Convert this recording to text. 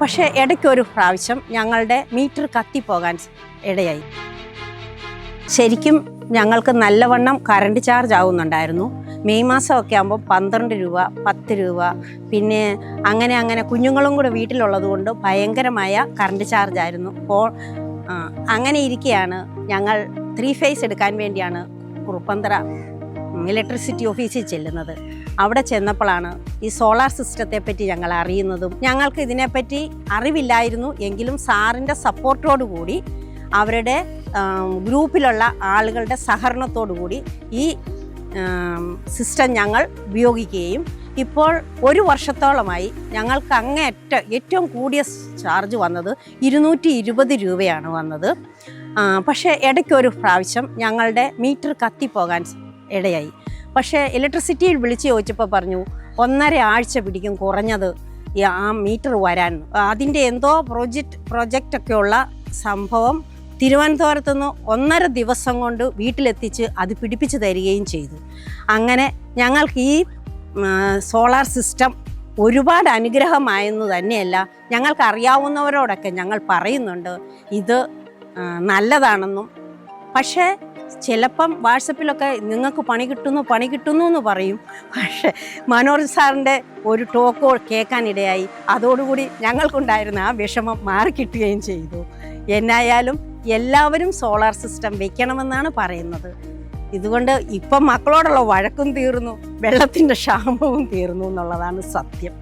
പക്ഷേ ഇടയ്ക്കൊരു പ്രാവശ്യം ഞങ്ങളുടെ മീറ്റർ കത്തിപ്പോകാൻ ഇടയായി. ശരിക്കും ഞങ്ങൾക്ക് നല്ലവണ്ണം കറണ്ട് ചാർജ് ആവുന്നുണ്ടായിരുന്നു. മെയ് മാസമൊക്കെ ആകുമ്പോൾ 12 രൂപ, 10 രൂപ, പിന്നെ അങ്ങനെ കുഞ്ഞുങ്ങളും കൂടെ വീട്ടിലുള്ളത് കൊണ്ട് ഭയങ്കരമായ കറണ്ട് ചാർജ് ആയിരുന്നു. അപ്പോൾ അങ്ങനെ ഇരിക്കുകയാണ് ഞങ്ങൾ 3 ഫേസ് എടുക്കാൻ വേണ്ടിയാണ് കുറുപ്പന്തറ ഇലക്ട്രിസിറ്റി ഓഫീസിൽ ചെല്ലുന്നത്. അവിടെ ചെന്നപ്പോഴാണ് ഈ സോളാർ സിസ്റ്റത്തെ പറ്റി ഞങ്ങൾ അറിയുന്നതും. ഞങ്ങൾക്ക് ഇതിനെപ്പറ്റി അറിവില്ലായിരുന്നു എങ്കിലും സാറിൻ്റെ സപ്പോർട്ടോടു കൂടി അവരുടെ ഗ്രൂപ്പിലുള്ള ആളുകളുടെ സഹകരണത്തോടു കൂടി ഈ സിസ്റ്റം ഞങ്ങൾ ഉപയോഗിക്കുകയും ഇപ്പോൾ 1 വർഷത്തോളമായി ഞങ്ങൾക്ക് ഏറ്റവും കൂടിയ ചാർജ് വന്നത് 220 രൂപയാണ് വന്നത്. പക്ഷേ ഇടയ്ക്കൊരു പ്രാവശ്യം ഞങ്ങളുടെ മീറ്റർ കത്തിപ്പോകാൻ ഇടയായി. പക്ഷേ ഇലക്ട്രിസിറ്റിയിൽ വിളിച്ച് ചോദിച്ചപ്പോൾ പറഞ്ഞു 1.5 ആഴ്ച പിടിക്കും കുറഞ്ഞത് ആ മീറ്റർ വരാൻ. അതിൻ്റെ എന്തോ പ്രൊജക്റ്റൊക്കെയുള്ള സംഭവം തിരുവനന്തപുരത്തു നിന്ന് 1.5 ദിവസം കൊണ്ട് വീട്ടിലെത്തിച്ച് അത് പിടിപ്പിച്ച് തരികയും ചെയ്തു. അങ്ങനെ ഞങ്ങൾക്ക് ഈ സോളാർ സിസ്റ്റം ഒരുപാട് അനുഗ്രഹമായെന്ന് തന്നെയല്ല, ഞങ്ങൾക്ക് അറിയാവുന്നവരോടൊക്കെ ഞങ്ങൾ പറയുന്നുണ്ട് ഇത് നല്ലതാണെന്നും. പക്ഷേ ചിലപ്പം വാട്സപ്പിലൊക്കെ നിങ്ങൾക്ക് പണി കിട്ടുന്നു എന്ന് പറയും. പക്ഷേ മനോജ് സാറിൻ്റെ ഒരു ടോക്ക് കേൾക്കാനിടയായി. അതോടുകൂടി ഞങ്ങൾക്കുണ്ടായിരുന്ന ആ വിഷമം മാറിക്കിട്ടുകയും ചെയ്തു. എന്നായാലും എല്ലാവരും സോളാർ സിസ്റ്റം വെക്കണമെന്നാണ് പറയുന്നത്. ഇതുകൊണ്ട് ഇപ്പം മക്കളോടുള്ള വഴക്കും തീർന്നു, വെള്ളത്തിൻ്റെ ക്ഷാമവും തീർന്നു എന്നുള്ളതാണ് സത്യം.